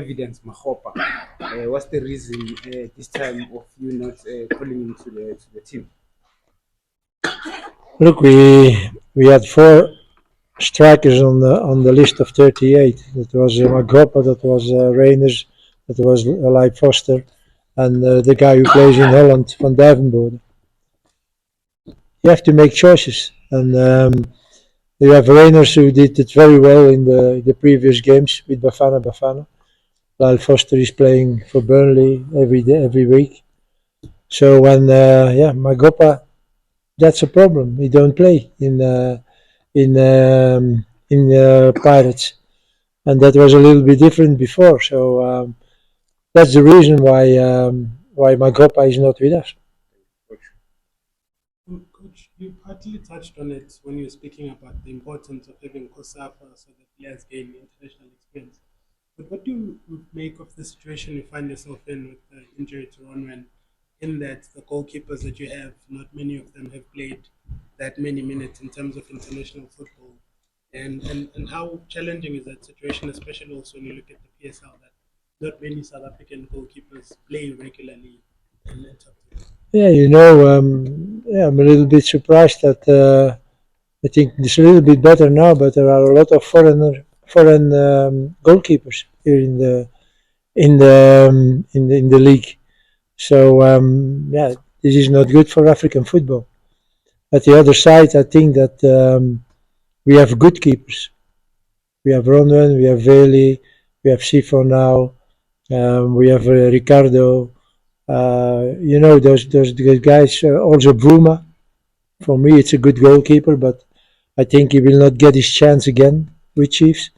evidence Mahopa. What's the reason this time of you not calling him to the team? Look, we had 4 strikers on the list of 38. That was Magopa, that was Reiners, that was Leib Foster, and the guy who plays in Holland, Van Duivenbode. You have to make choices, and you have Reiners who did it very well in the previous games with Bafana Bafana. Leib Foster is playing for Burnley every week. So when Magopa, that's a problem. He don't play in Pirates, and that was a little bit different before. So that's the reason why Magopa is not with us. Coach, you partly touched on it when you were speaking about the importance of having Kosafa so that players gain international experience. But what do you make of the situation you find yourself in with the injury to Ronwen, in that the goalkeepers that you have, not many of them have played that many minutes in terms of international football? And how challenging is that situation, especially also when you look at the PSL, that not many South African goalkeepers play regularly in the top team? Yeah, I'm a little bit surprised that I think it's a little bit better now, but there are a lot of foreign goalkeepers here in the league. So this is not good for African football. At the other side, I think that we have good keepers. We have Ronwen, we have Veli, we have Sifo now, we have Ricardo. Those good guys. Also Bruma. For me, it's a good goalkeeper, but I think he will not get his chance again with Chiefs.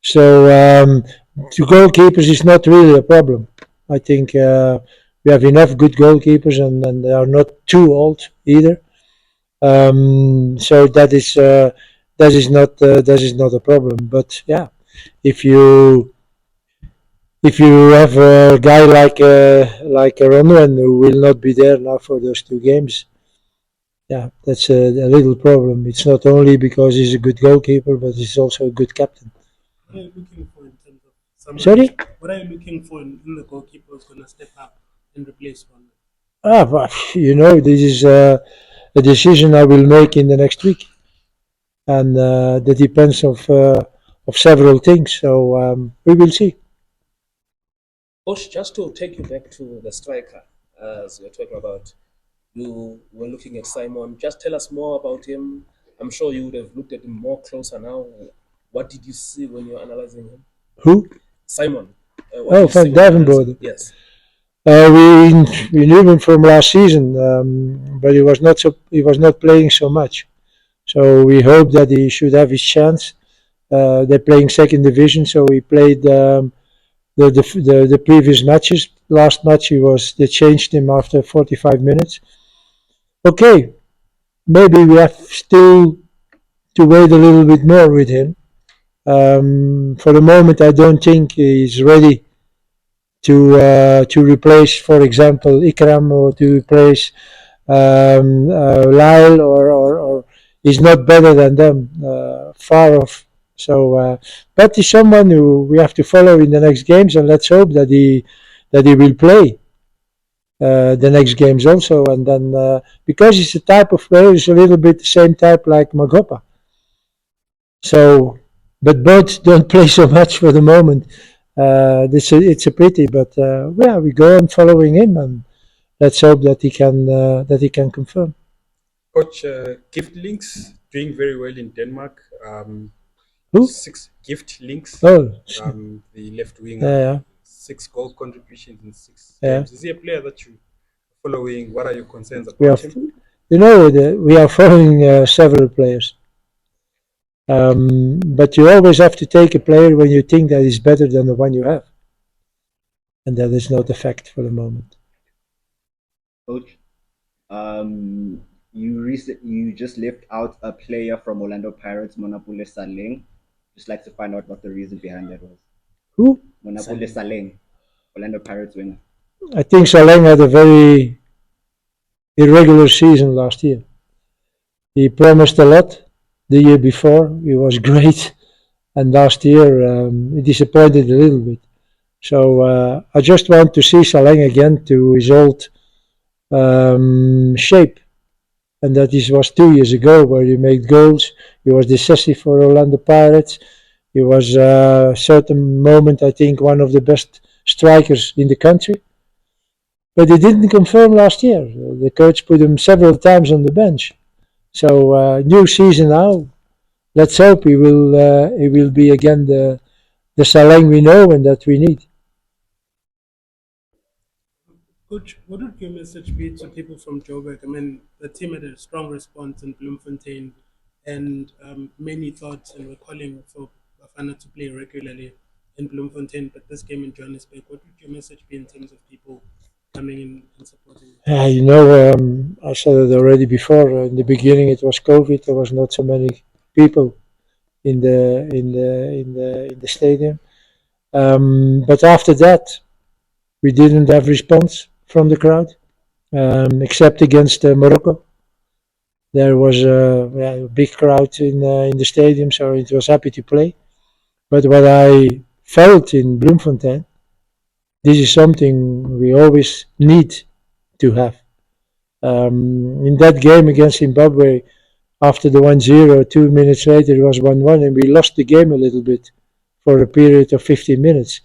So the goalkeepers is not really a problem. I think we have enough good goalkeepers, and they are not too old either. So that is not a problem. But yeah, if you have a guy like Ronwen who will not be there now for those 2 games, yeah, that's a little problem. It's not only because he's a good goalkeeper, but he's also a good captain. What are you looking for in terms of someone? Sorry? What are you looking for in the goalkeeper who's going to step up and replace one? This is a decision I will make in the next week, and that depends of several things. So we will see. Coach, just to take you back to the striker, as we're talking about, you were looking at Simon. Just tell us more about him. I'm sure you would have looked at him more closer now. What did you see when you were analyzing him? Who? Simon. Van Duivenbode. Yes. We knew him from last season, but he was not playing so much. So we hope that he should have his chance. They're playing second division, so he played the previous matches. Last match they changed him after 45 minutes. Okay, maybe we have still to wait a little bit more with him. For the moment, I don't think he's ready to replace, for example, Ikram, or to replace Lyle, or he's not better than them, far off. So, but he's someone who we have to follow in the next games, and let's hope that he will play the next games also. And then because he's a type of player, he's a little bit the same type like Magopa. So, but both don't play so much for the moment. It's a pity, but we go on following him, and let's hope that he can confirm. Coach, Gift Links doing very well in Denmark. Who? 6 Gift Links. Oh, the left winger. yeah. 6 goal contributions in 6 Yeah. games. Is he a player that you are following? What are your concerns about him? We are following several players. But you always have to take a player when you think that is better than the one you have, and that is not the fact for the moment. Coach, you just left out a player from Orlando Pirates, Monapule Saleng. Just like to find out what the reason behind that was. Who? Monapule Saleng, Orlando Pirates winger. I think Saleng had a very irregular season last year. He promised a lot the year before. He was great, and last year he disappointed a little bit. So I just want to see Saleng again to his old shape. And that was 2 years ago, where he made goals. He was decisive for Orlando Pirates. He was a certain moment, I think, one of the best strikers in the country. But he didn't confirm last year. The coach put him several times on the bench. So new season now. Let's hope he will be again the Saleng we know and that we need. Coach, what would your message be to people from Joburg? I mean, the team had a strong response in Bloemfontein, and many thought and were calling for Bafana to play regularly in Bloemfontein, but this game in Johannesburg, what would your message be in terms of people coming in and supporting you? I said it already before. In the beginning, it was COVID. There was not so many people in the stadium. But after that, we didn't have response from the crowd, except against Morocco. There was a big crowd in the stadium, so it was happy to play. But what I felt in Bloemfontein, this is something we always need to have. In that game against Zimbabwe, after the 1-0, 2 minutes later it was 1-1, and we lost the game a little bit for a period of 15 minutes.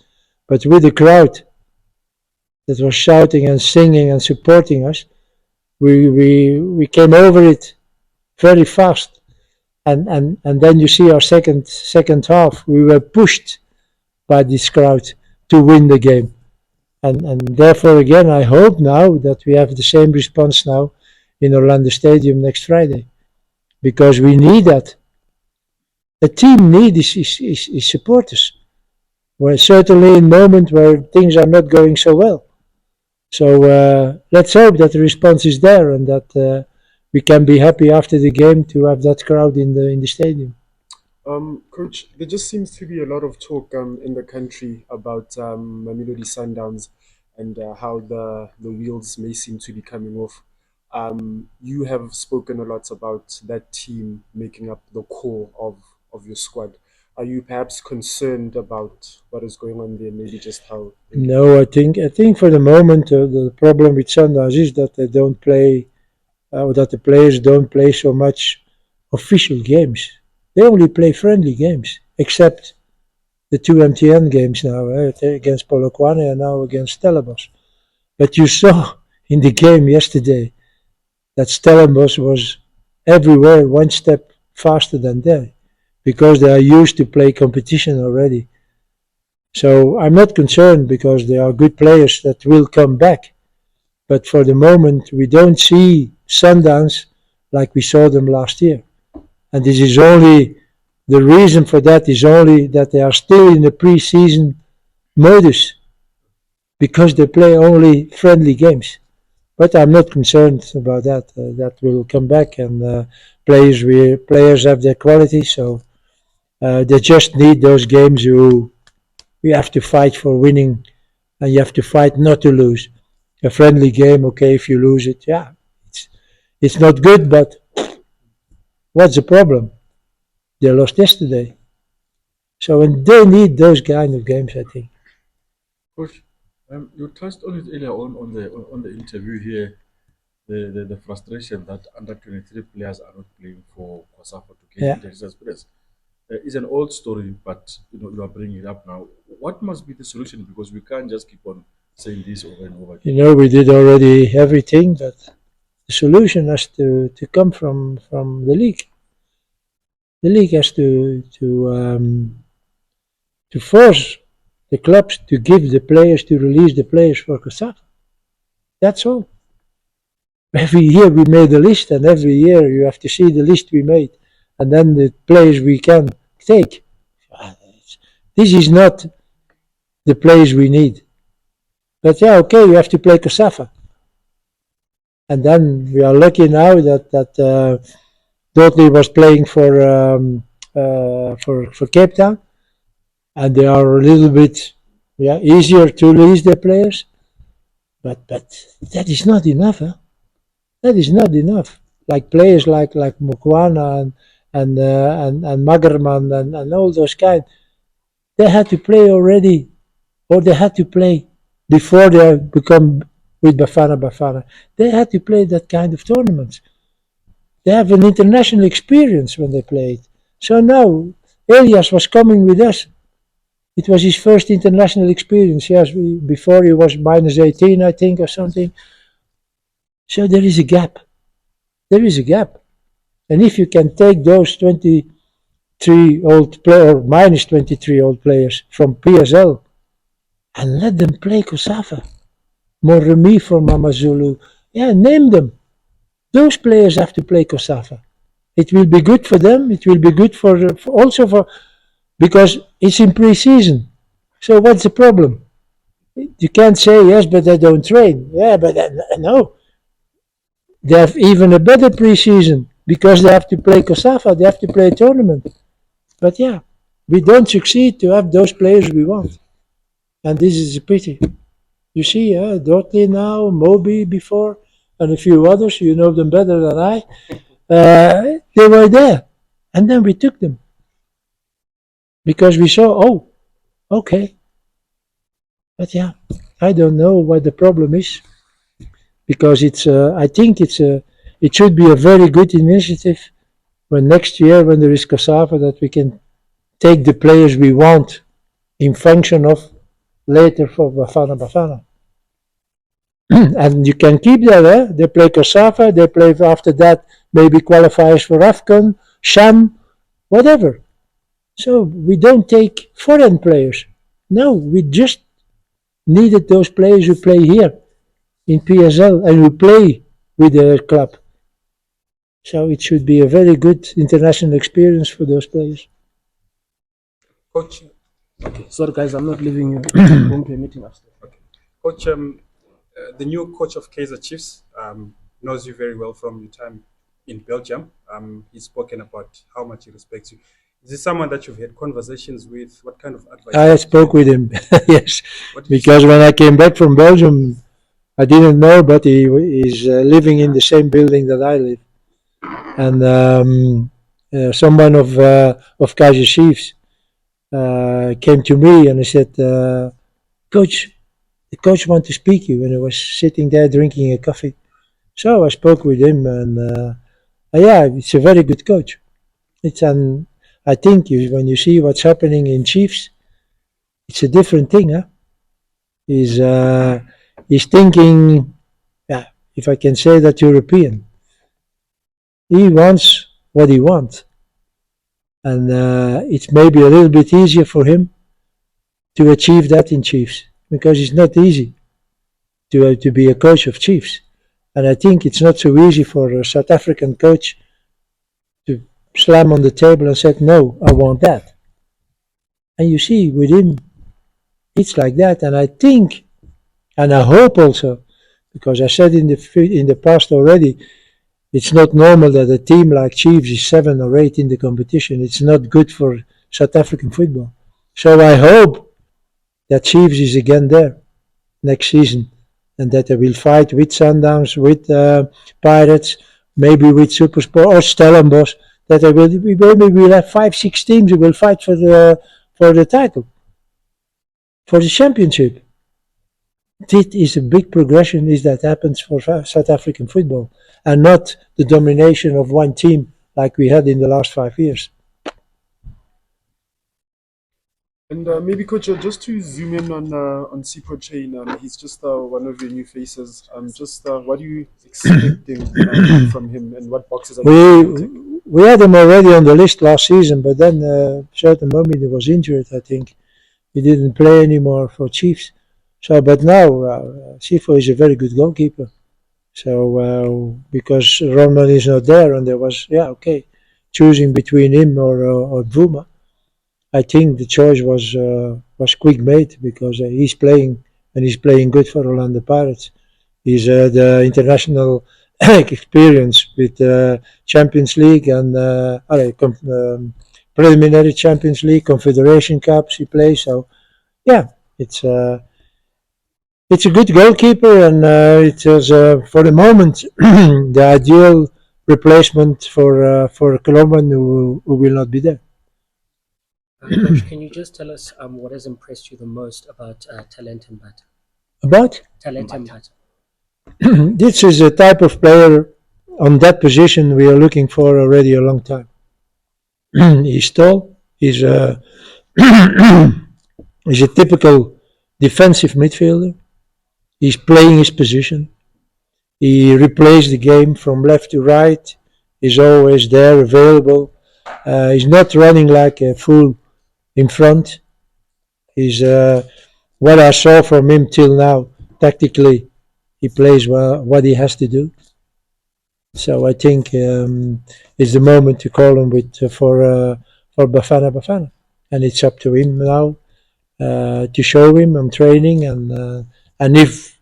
But with the crowd that was shouting and singing and supporting us, we came over it very fast. And then you see our second half, we were pushed by this crowd to win the game. And therefore, again, I hope now that we have the same response now in Orlando Stadium next Friday, because we need that. A team needs is supporters. Well, certainly in moments where things are not going so well. So let's hope that the response is there and that we can be happy after the game to have that crowd in the stadium. Coach, there just seems to be a lot of talk in the country about Mamelodi Sundowns and how the wheels may seem to be coming off. You have spoken a lot about that team making up the core of your squad. Are you perhaps concerned about what is going on there? Maybe just how? No, I think for the moment the problem with Sundowns is that they don't play, that the players don't play so much official games. They only play friendly games, except the two MTN games now, against Polokwane and now against Stellenbosch. But you saw in the game yesterday that Stellenbosch was everywhere one step faster than they, because they are used to play competition already. So I'm not concerned, because they are good players that will come back. But for the moment, we don't see Sundowns like we saw them last year. And this is only, the reason for that is only that they are still in the pre-season modus, because they play only friendly games. But I'm not concerned about that. That will come back, and players have their quality, so they just need those games you have to fight for winning, and you have to fight not to lose. A friendly game, okay, if you lose it, yeah, it's not good, but what's the problem? They lost yesterday. So, and they need those kind of games, I think. Coach, you touched on it earlier on the interview here, the frustration that under 23 players are not playing for COSAFA to get international experience. It's an old story, but you are bringing it up now. What must be the solution? Because we can't just keep on saying this over and over again. We did already everything, but the solution has to come from the league. The league has to force the clubs to give the players, to release the players for COSAFA. That's all. Every year we made a list, and every year you have to see the list we made, and then the players we can take. This is not the players we need. But yeah, okay, you have to play COSAFA. And then we are lucky now that Dudley was playing for Cape Town, and they are a little bit easier to release their players. But that is not enough, huh? That is not enough. Like players like Mukwana and Magerman and all those kind, they had to play already or they had to play before they become with Bafana Bafana. They had to play that kind of tournaments. They have an international experience when they played. So now Elias was coming with us. It was his first international experience. Yes, before he was minus 18, I think, or something. So there is a gap. There is a gap. And if you can take those 23 old players, or minus 23 old players from PSL, and let them play Kosafa, Moremi from Amazulu, yeah, name them. Those players have to play Kosafa. It will be good for them. It will be good for also for, because it's in pre-season. So what's the problem? You can't say yes, but they don't train. Yeah, but no, they have even a better pre-season because they have to play Kosafa. They have to play a tournament. But yeah, we don't succeed to have those players we want, and this is a pity. You see, Dortley now, Moby before, and a few others. You know them better than I. They were there, and then we took them because we saw, oh, okay. But yeah, I don't know what the problem is, because it's. I think it's a. It should be a very good initiative when next year, when there is Kosafa, that we can take the players we want in function of later for Bafana Bafana. And you can keep that, they play Kosafa, they play after that maybe qualifiers for AFCONQ, Sham, whatever. So we don't take foreign players. No, we just needed those players who play here in PSL and who play with the club. So it should be a very good international experience for those players. Coach, okay, sorry guys, I'm not leaving you. I'm going to a meeting upstairs. Okay. Coach, the new coach of Kaizer Chiefs knows you very well from your time in Belgium. He's spoken about how much he respects you. Is this someone that you've had conversations with? What kind of advice? I spoke with him, yes, because when I came back from Belgium, I didn't know, but he is living in the same building that I live. And someone of Kaizer Chiefs came to me and he said, Coach, the coach wants to speak to you. And I was sitting there drinking a coffee. So I spoke with him, and yeah, it's a very good coach. It's an, I think when you see what's happening in Chiefs, it's a different thing, huh? He's thinking, yeah, if I can say that, European. He wants what he wants. And it's maybe a little bit easier for him to achieve that in Chiefs, because it's not easy to be a coach of Chiefs. And I think it's not so easy for a South African coach to slam on the table and say, no, I want that. And you see, with him, it's like that. And I think, and I hope also, because I said in the past already, it's not normal that a team like Chiefs is 7 or 8 in the competition. It's not good for South African football. So I hope that Chiefs is again there next season, and that they will fight with Sundowns, with Pirates, maybe with Supersport or Stellenbosch. That they will, maybe we'll have 5-6 teams who will fight for the title, for the championship. This is a big progression, is that happens for South African football, and not the domination of one team like we had in the last 5 years. And maybe, Coach, just to zoom in on Sipho Chain, he's just one of your new faces. What are you expecting from him, and what boxes are you We had him already on the list last season, but then a certain moment he was injured, I think. He didn't play anymore for Chiefs. So, but now Sipho is a very good goalkeeper. So because Roman is not there, and there was, choosing between him or Bvuma, I think the choice was quick made, because he's playing, and he's playing good for Orlando Pirates. He's the international experience with Champions League and preliminary Champions League, Confederation Cups he plays. So yeah, it's a good goalkeeper, and it is for the moment the ideal replacement for Colomban, who will not be there. Coach, can you just tell us what has impressed you the most about Talent and Butter? About Talent and Butter. this is a type of player on that position we are looking for already a long time. He's tall. He's he's a typical defensive midfielder. He's playing his position. He replays the game from left to right. He's always there, available. He's not running like a fool in front. He's what I saw from him till now. Tactically, he plays well what he has to do. So I think it's the moment to call him for Bafana Bafana, and it's up to him now to show him on training and if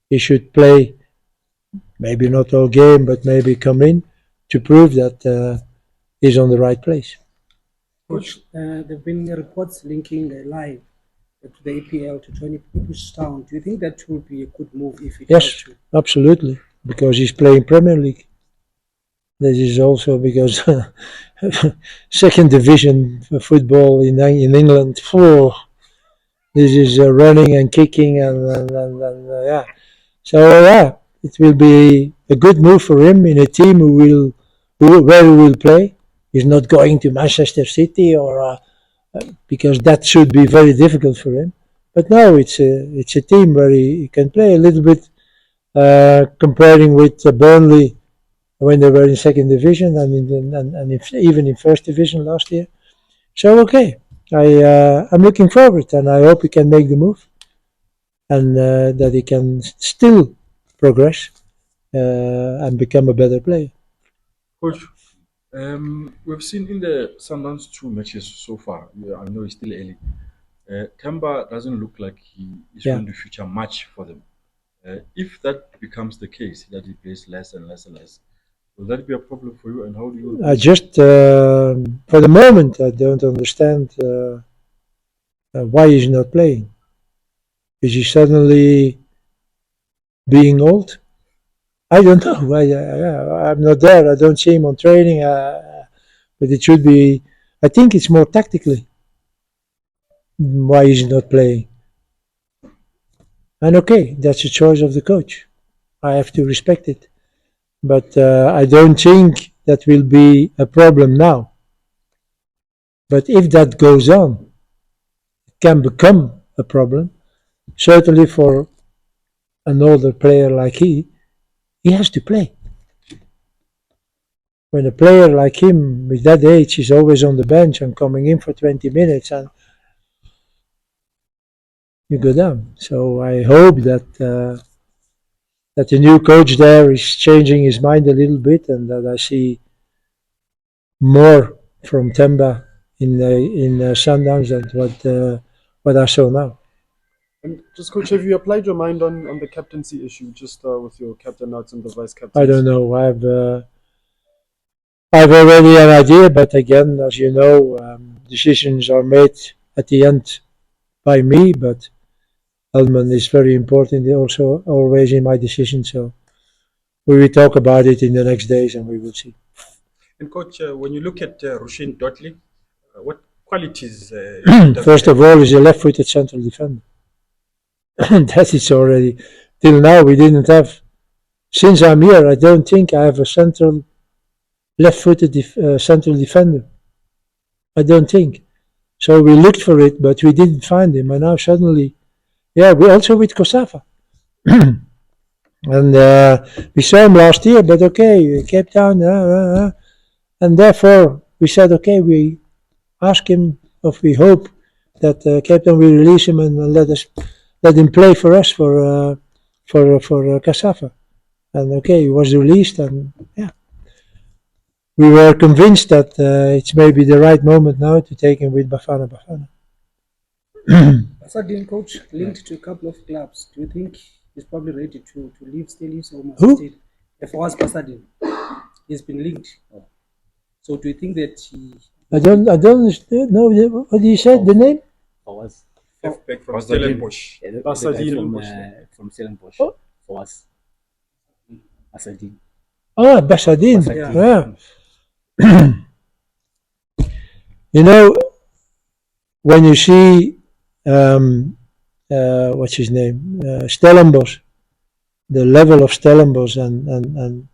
he should play, maybe not all game, but maybe come in to prove that he's on the right place. Coach, there have been reports linking live to the APL to join Ipswich Town. Do you think that will be a good move if it Yes, absolutely, because he's playing Premier League. This is also because second division football in England. This is running and kicking and yeah. So yeah, it will be a good move for him in a team where he will play. He's not going to Manchester City or because that should be very difficult for him. But now it's a team where he can play a little bit, comparing with Burnley when they were in second division and even in first division last year. So okay, I'm looking forward and I hope he can make the move and that he can still progress and become a better player. Coach, we've seen in the Sundowns 2 matches so far, I know it's still early, Kemba doesn't look like he is going to feature much for them. If that becomes the case, that he plays less and less and less, will that be a problem for you and how do you... I just, for the moment, I don't understand why he's not playing. Is he suddenly being old? I don't know. I'm not there. I don't see him on training. But it should be. I think it's more tactically why he's not playing. And okay, that's a choice of the coach. I have to respect it. But I don't think that will be a problem now. But if that goes on, it can become a problem. Certainly for an older player like he has to play. When a player like him with that age is always on the bench and coming in for 20 minutes and you go down. So I hope that that the new coach there is changing his mind a little bit and that I see more from Temba in Sundowns than what I saw now. And just, Coach, have you applied your mind on the captaincy issue, just with your captain out and the vice captain? I don't know. I've already an idea, but again, as you know, decisions are made at the end by me, but Elman is very important also always in my decision, so we will talk about it in the next days and we will see. And Coach, when you look at Rushin Dotley, what qualities? First of all, he's a left-footed central defender. That is already, till now we didn't have, since I'm here, I don't think I have a central left-footed central defender. I don't think. So we looked for it, but we didn't find him. And now suddenly, yeah, we also with Kosafa. And we saw him last year, but okay, Cape Town. And therefore, we said, okay, we ask him, or we hope that Cape Town will release him and let him play for us for Kosafa. And okay, he was released, and yeah. We were convinced that it's maybe the right moment now to take him with Bafana Bafana. Pasadena coach linked to a couple of clubs. Do you think he's probably ready to leave Stelis or must Who? stay? If was Pasadena, he's been linked. So do you think that he? I don't understand. No, what you said, the name? Was Back from Stellenbosch. from Stellenbosch. Oh. Was Pasadena. Ah, Basadin. Basadin. Yeah. You know, when you see what's his name, Stellenbosch, the level of Stellenbosch, and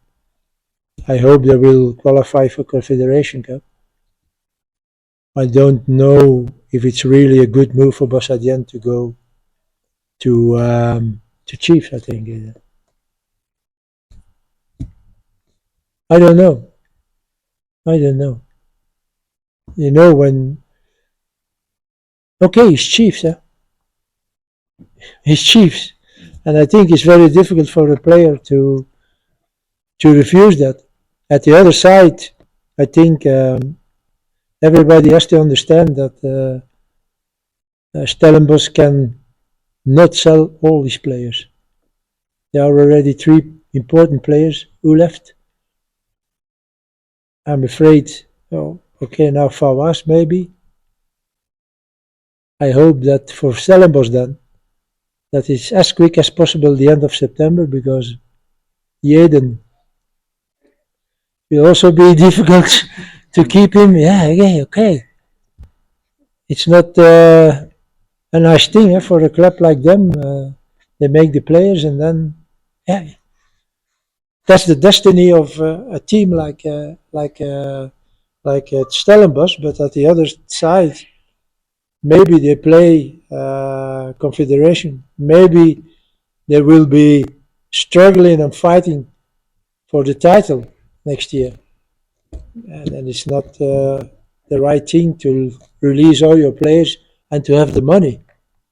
I hope they will qualify for Confederation Cup. I don't know if it's really a good move for Bossadien to go to Chiefs. I think I don't know. I don't know. You know when? Okay, it's Chiefs. It's Chiefs, and I think it's very difficult for a player to refuse that. At the other side, I think everybody has to understand that Stellenbosch can not sell all these players. There are already 3 important players who left. I'm afraid, oh, okay, now Fawaz maybe. I hope that for Stellenbosch then, that is as quick as possible the end of September, because Jeden will also be difficult to keep him. Yeah, okay. It's not a nice thing for a club like them. They make the players, and then, yeah, that's the destiny of a team like Stellenbosch. But at the other side, maybe they play Confederation. Maybe they will be struggling and fighting for the title next year, and it's not the right thing to release all your players and to have the money.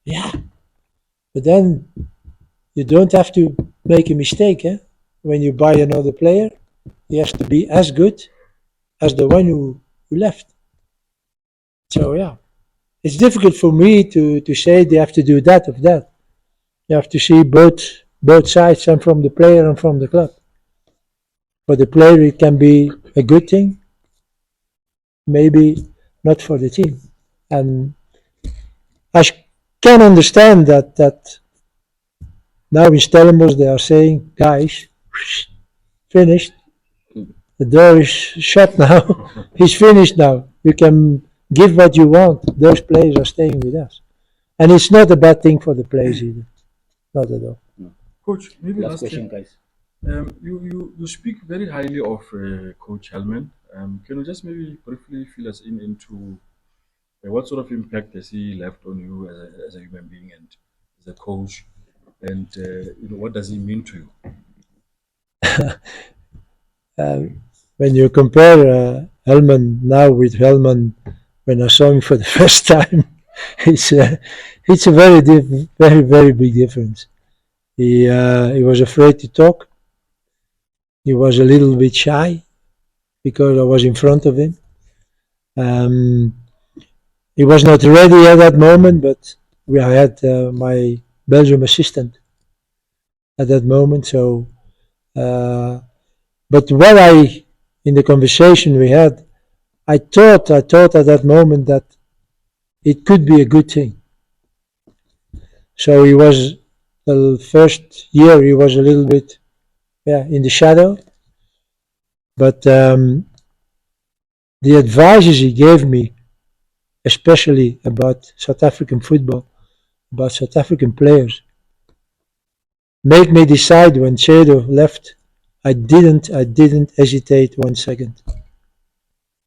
Yeah, but then you don't have to make a mistake. When you buy another player, he has to be as good as the one who left. So yeah, it's difficult for me to say they have to do that or that. You have to see both sides, and from the player and from the club. For the player, it can be a good thing, maybe not for the team. And I can understand that now in Stellenbosch they are saying, guys, finished. The door is shut now. It's finished now. You can give what you want. Those players are staying with us. And it's not a bad thing for the players either. Not at all. Coach, maybe Last question, guys. You speak very highly of Coach Hellman. Can you just maybe briefly fill us into what sort of impact has he left on you as a human being and as a coach, and what does he mean to you? When you compare Hellman now with Hellman when I saw him for the first time, it's a very big difference. He was afraid to talk. He was a little bit shy because I was in front of him. He was not ready at that moment, but I had my Belgium assistant at that moment. So, but in the conversation we had, I thought at that moment that it could be a good thing. So he was, the first year he was a little bit, in the shadow. But the advices he gave me, especially about South African football, about South African players, made me decide when Chedo left. I didn't hesitate 1 second.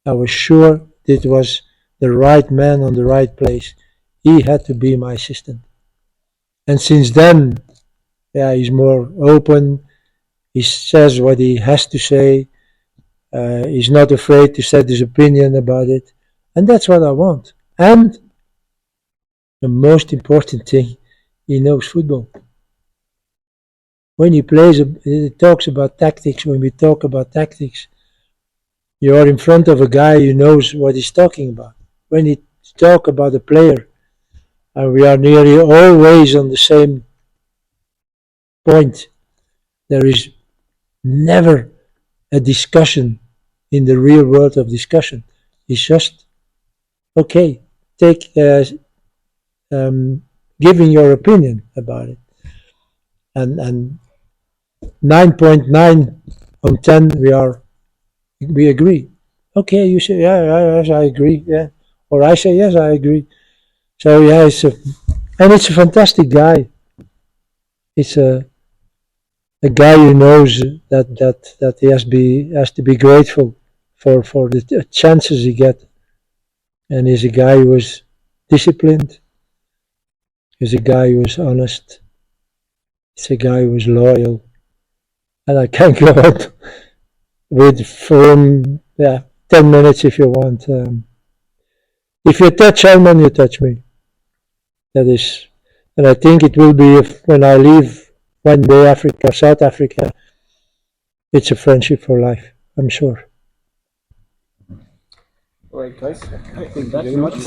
I was sure it was the right man on the right place. He had to be my assistant. And since then, he's more open. He says what he has to say. He's not afraid to say his opinion about it. And that's what I want. And the most important thing, he knows football. When he talks about tactics, when we talk about tactics, you are in front of a guy who knows what he's talking about. When he talk about a player, and we are nearly always on the same point, there is never a discussion in the real world of discussion. It's just, okay, giving your opinion about it. And 9.9 on 10 we agree. Okay, you say, yes, I agree, yeah. Or I say, yes, I agree. So yeah, it's a fantastic guy. It's a guy who knows that he has to be grateful for the chances he get, and he's a guy who is disciplined. He's a guy who is honest. He's a guy who is loyal, and I can go on with for him, 10 minutes if you want. If you touch Herman, you touch me. That is, and I think it will be when I leave one day Africa, South Africa, it's a friendship for life, I'm sure. All right, guys. I think Thank you very much.